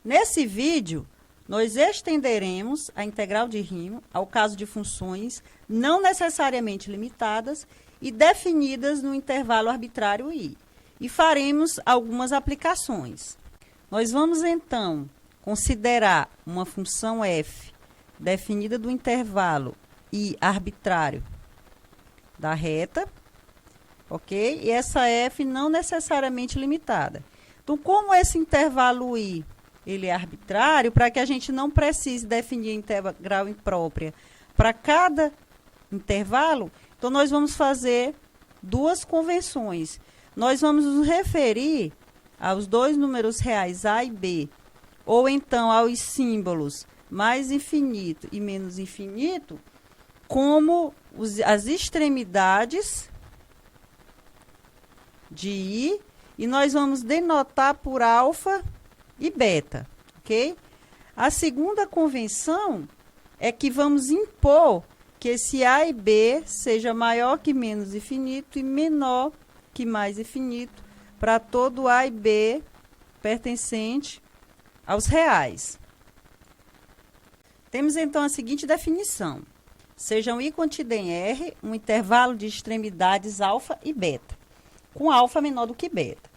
Nesse vídeo, nós estenderemos a integral de Riemann ao caso de funções não necessariamente limitadas e definidas no intervalo arbitrário I. E faremos algumas aplicações. Nós vamos, então, considerar uma função f definida do intervalo I arbitrário da reta, ok? E essa f não necessariamente limitada. Então, como esse intervalo I ele é arbitrário, para que a gente não precise definir integral imprópria para cada intervalo, então nós vamos fazer duas convenções. Nós vamos nos referir aos dois números reais A e B, ou então aos símbolos mais infinito e menos infinito, como as extremidades de I, e nós vamos denotar por alfa e beta, ok? A segunda convenção é que vamos impor que esse A e B seja maior que menos infinito e menor que mais infinito para todo A e B pertencente aos reais. Temos então a seguinte definição. Sejam I contida em R um intervalo de extremidades alfa e beta, com alfa menor do que beta.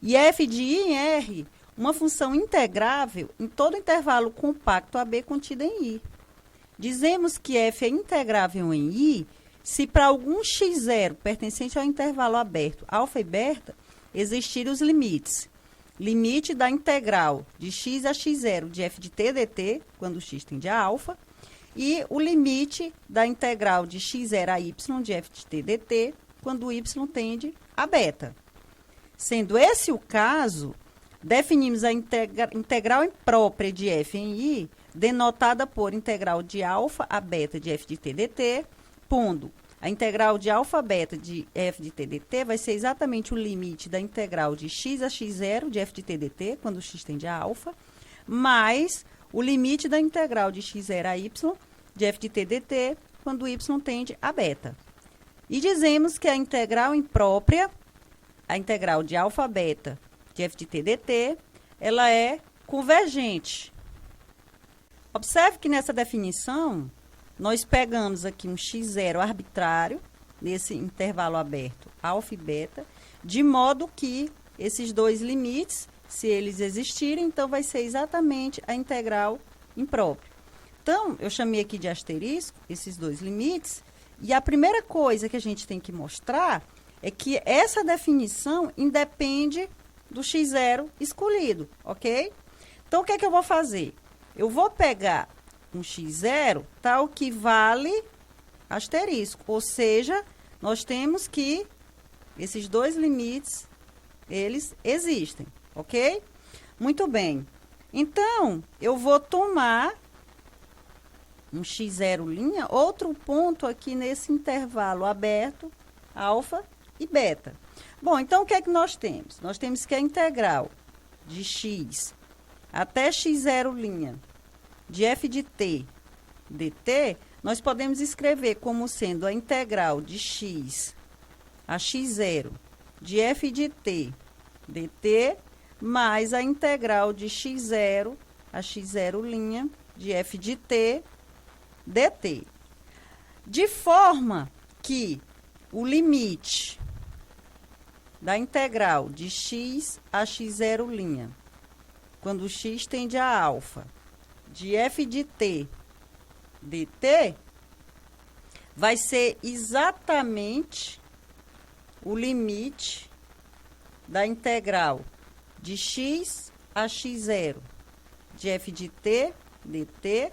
E f de I em R uma função integrável em todo intervalo compacto AB contido em I. Dizemos que f é integrável em I se para algum x0 pertencente ao intervalo aberto alfa e beta existirem os limites. Limite da integral de x a x0 de f de t dt, quando x tende a alfa, e o limite da integral de x0 a y de f de t dt, quando y tende a beta. Sendo esse o caso, definimos a integral imprópria de f em I, denotada por integral de alfa a beta de f de t dt, pondo a integral de alfa a beta de f de t dt vai ser exatamente o limite da integral de x a x0 de f de t dt, quando x tende a alfa, mais o limite da integral de x0 a y de f de t dt, quando y tende a beta. E dizemos que a integral imprópria, a integral de alfa a beta de f de t dt, ela é convergente. Observe que nessa definição, nós pegamos aqui um x0 arbitrário, nesse intervalo aberto, alfa e beta, de modo que esses dois limites, se eles existirem, então vai ser exatamente a integral imprópria. Então, eu chamei aqui de asterisco esses dois limites, e a primeira coisa que a gente tem que mostrar é que essa definição independe do x0 escolhido, ok? Então, o que é que eu vou fazer? Eu vou pegar um x0 tal que vale asterisco, ou seja, nós temos que esses dois limites, eles existem, ok? Muito bem. Então, eu vou tomar um x0', outro ponto aqui nesse intervalo aberto, alfa e beta. Bom, então, o que é que nós temos? Nós temos que a integral de x até x0' de f de t dt, nós podemos escrever como sendo a integral de x a x0 de f de t dt, mais a integral de x0 a x0' de f de t dt. De forma que o limite da integral de x a x0', quando x tende a alfa, de f de t dt, vai ser exatamente o limite da integral de x a x0 de f de t dt,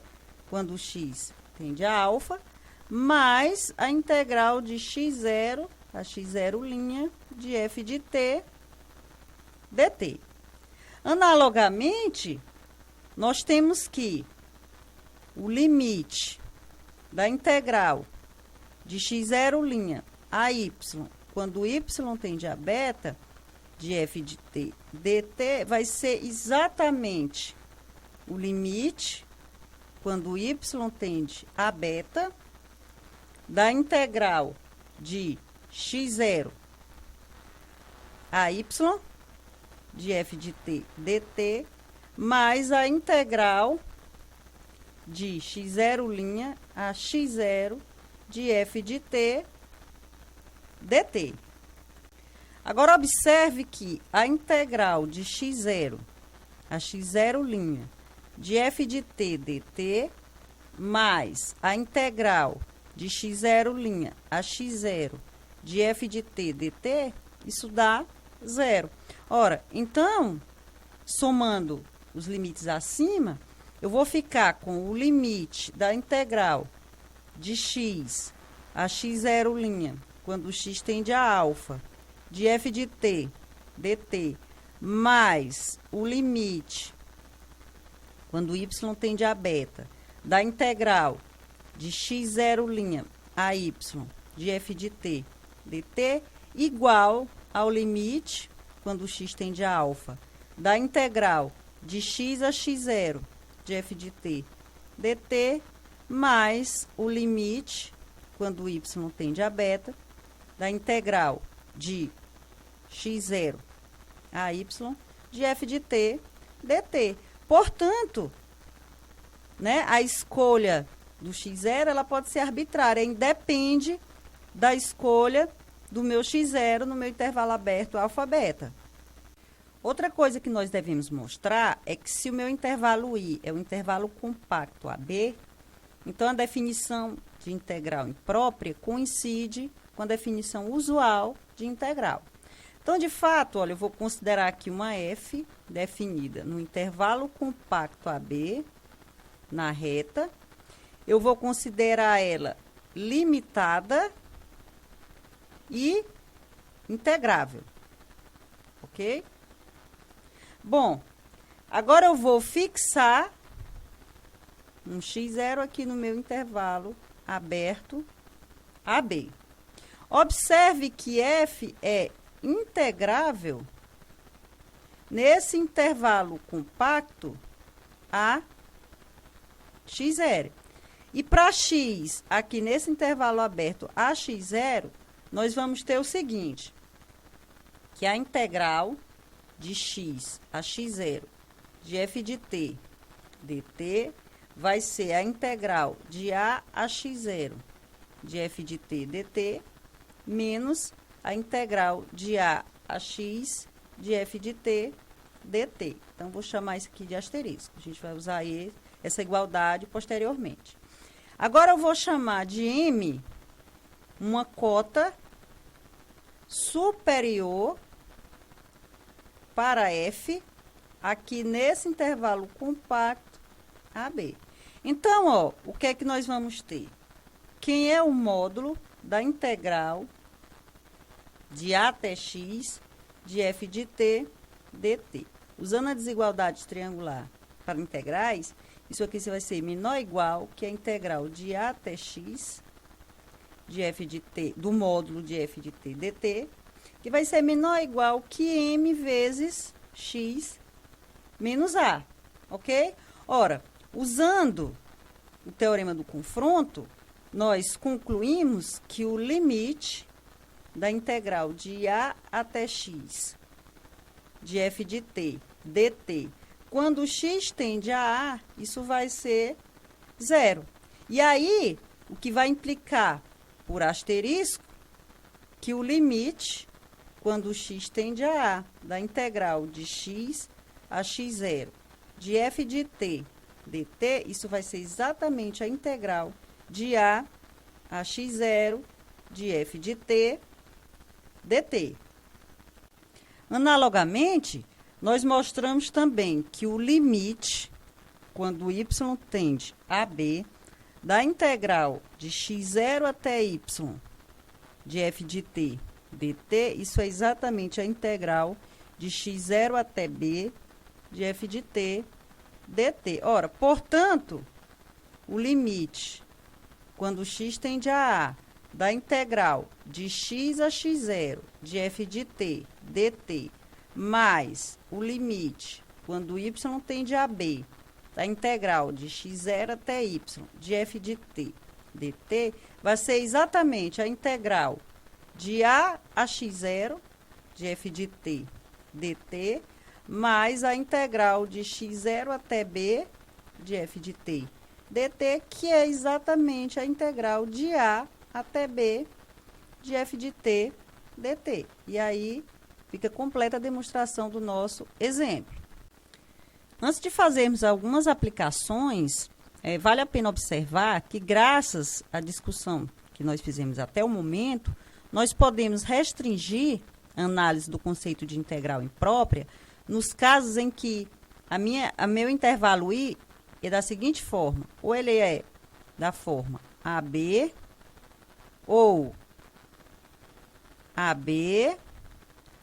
quando x tende a alfa, mais a integral de x0 a x0' de f de t dt. Analogamente, nós temos que o limite da integral de x0' a y, quando y tende a beta, de f de t dt, vai ser exatamente o limite, quando y tende a beta, da integral de x0 a y, de f de t dt, mais a integral de x0' a x0 de f de t dt. Agora, observe que a integral de x0 a x0' de f de t dt mais a integral de x0' a x0 de f de t dt, isso dá zero. Ora, então, somando os limites acima, eu vou ficar com o limite da integral de x a x0', quando x tende a alfa, de f de t dt, mais o limite, quando y tende a beta, da integral de x0' a y de f de t dt, igual ao limite, quando x tende a alfa, da integral de x a x0 de f de t dt, mais o limite, quando y tende a beta, da integral de x0 a y de f de t dt. Portanto, né, a escolha do x0 ela pode ser arbitrária, independe da escolha do meu x0 no meu intervalo aberto alfa-beta. Outra coisa que nós devemos mostrar é que se o meu intervalo I é um intervalo compacto AB, então a definição de integral imprópria coincide com a definição usual de integral. Então, de fato, olha, eu vou considerar aqui uma f definida no intervalo compacto AB, na reta. Eu vou considerar ela limitada e integrável, ok? Bom, agora eu vou fixar um x0 aqui no meu intervalo aberto AB. Observe que f é integrável nesse intervalo compacto a x0. E para x, aqui nesse intervalo aberto a x0, nós vamos ter o seguinte, que a integral de x a x0 de f de t dt vai ser a integral de a x0 de f de t dt menos a integral de a x de f de t dt. Então, vou chamar isso aqui de asterisco. A gente vai usar essa igualdade posteriormente. Agora, eu vou chamar de m uma cota superior para f aqui nesse intervalo compacto AB. Então, ó, o que é que nós vamos ter? Quem é o módulo da integral de a até x de f de t dt? Usando a desigualdade triangular para integrais, isso aqui vai ser menor ou igual que a integral de a até x de f de t, do módulo de f de t dt, que vai ser menor ou igual que m vezes x menos a, ok? Ora, usando o teorema do confronto, nós concluímos que o limite da integral de a até x de f de t dt, quando x tende a a, isso vai ser zero. E aí, o que vai implicar por asterisco, que o limite, quando x tende a a, da integral de x a x0 de f de t dt, isso vai ser exatamente a integral de a x0 de f de t dt. Analogamente, nós mostramos também que o limite, quando y tende a b, da integral de x0 até y de f de t dt, isso é exatamente a integral de x0 até b de f de t dt. Ora, portanto, o limite, quando x tende a a, da integral de x a x0 de f de t dt, mais o limite, quando y tende a b, da integral de x0 até y de f de t dt, vai ser exatamente a integral de a x0 de f de t dt, mais a integral de x0 até b de f de t dt, que é exatamente a integral de a até b de f de t dt. E aí fica completa a demonstração do nosso exemplo. Antes de fazermos algumas aplicações, vale a pena observar que, graças à discussão que nós fizemos até o momento, nós podemos restringir a análise do conceito de integral imprópria nos casos em que meu intervalo i é da seguinte forma: ou ele é da forma AB, ou AB,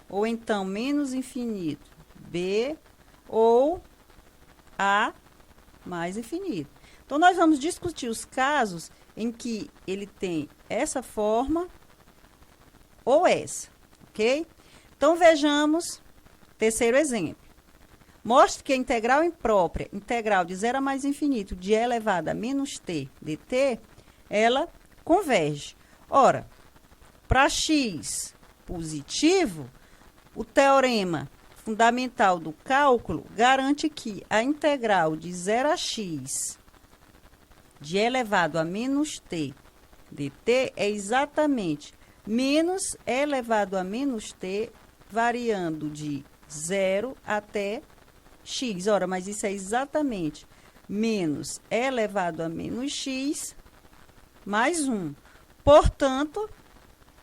ou então menos infinito B, ou A mais infinito. Então, nós vamos discutir os casos em que ele tem essa forma ou essa, ok? Então, vejamos terceiro exemplo. Mostre que a integral imprópria, integral de 0 a mais infinito, de e elevado a menos t dt, ela converge. Ora, para x positivo, o teorema fundamental do cálculo garante que a integral de 0 a x de e elevado a menos t dt é exatamente menos e elevado a menos t, variando de 0 até x. Ora, mas isso é exatamente menos e elevado a menos x mais 1. Portanto,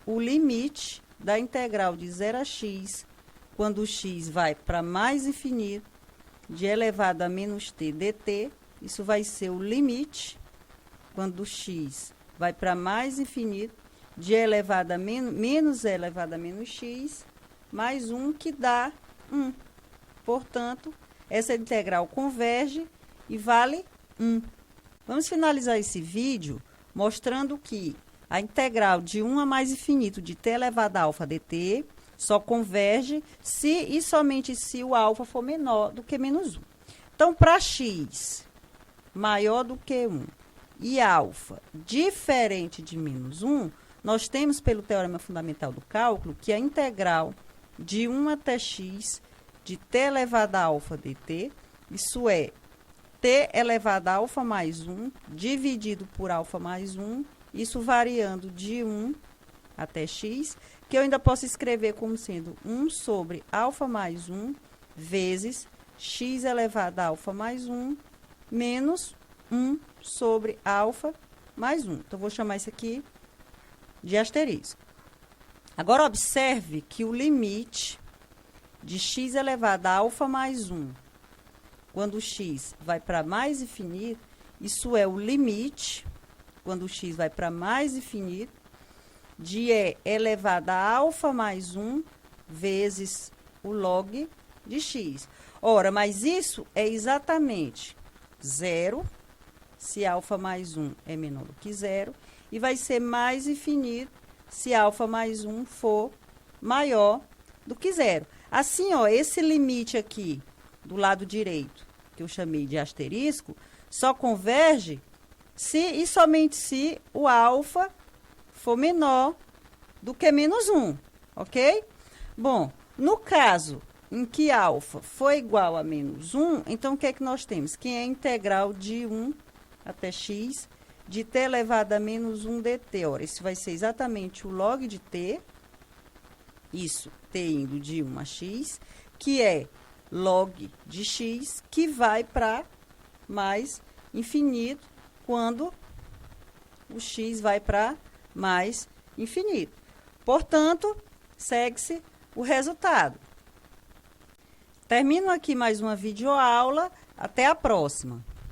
o limite da integral de 0 a x, quando o x vai para mais infinito, de e elevado a menos t dt, isso vai ser o limite, quando o x vai para mais infinito, de e elevado a menos e elevado a menos x, mais 1, que dá 1. Portanto, essa integral converge e vale 1. Vamos finalizar esse vídeo mostrando que a integral de 1 a mais infinito de t elevado a alfa dt só converge se e somente se o alfa for menor do que menos 1. Então, para x maior do que 1 e alfa diferente de menos 1, nós temos, pelo teorema fundamental do cálculo, que a integral de 1 até x de t elevado a alfa dt, isso é, t elevado a alfa mais 1, dividido por alfa mais 1, isso variando de 1 até x, que eu ainda posso escrever como sendo 1 sobre alfa mais 1 vezes x elevado a alfa mais 1 menos 1 sobre alfa mais 1. Então, vou chamar isso aqui de asterisco. Agora, observe que o limite de x elevado a alfa mais 1, quando o x vai para mais infinito, isso é o limite, quando o x vai para mais infinito, de e elevado a alfa mais 1 vezes o log de x. Ora, mas isso é exatamente 0, se alfa mais 1 é menor do que 0, e vai ser mais infinito se alfa mais 1 for maior do que 0. Assim, ó, esse limite aqui do lado direito, que eu chamei de asterisco, só converge se e somente se o alfa for menor do que menos 1, ok? Bom, no caso em que alfa for igual a menos 1, então o que é que nós temos? Que é a integral de 1 até x de t elevado a menos 1 dt. Ora, isso vai ser exatamente o log de t, isso, t indo de 1 a x, que é log de x, que vai para mais infinito quando o x vai para mais infinito. Portanto, segue-se o resultado. Termino aqui mais uma videoaula. Até a próxima.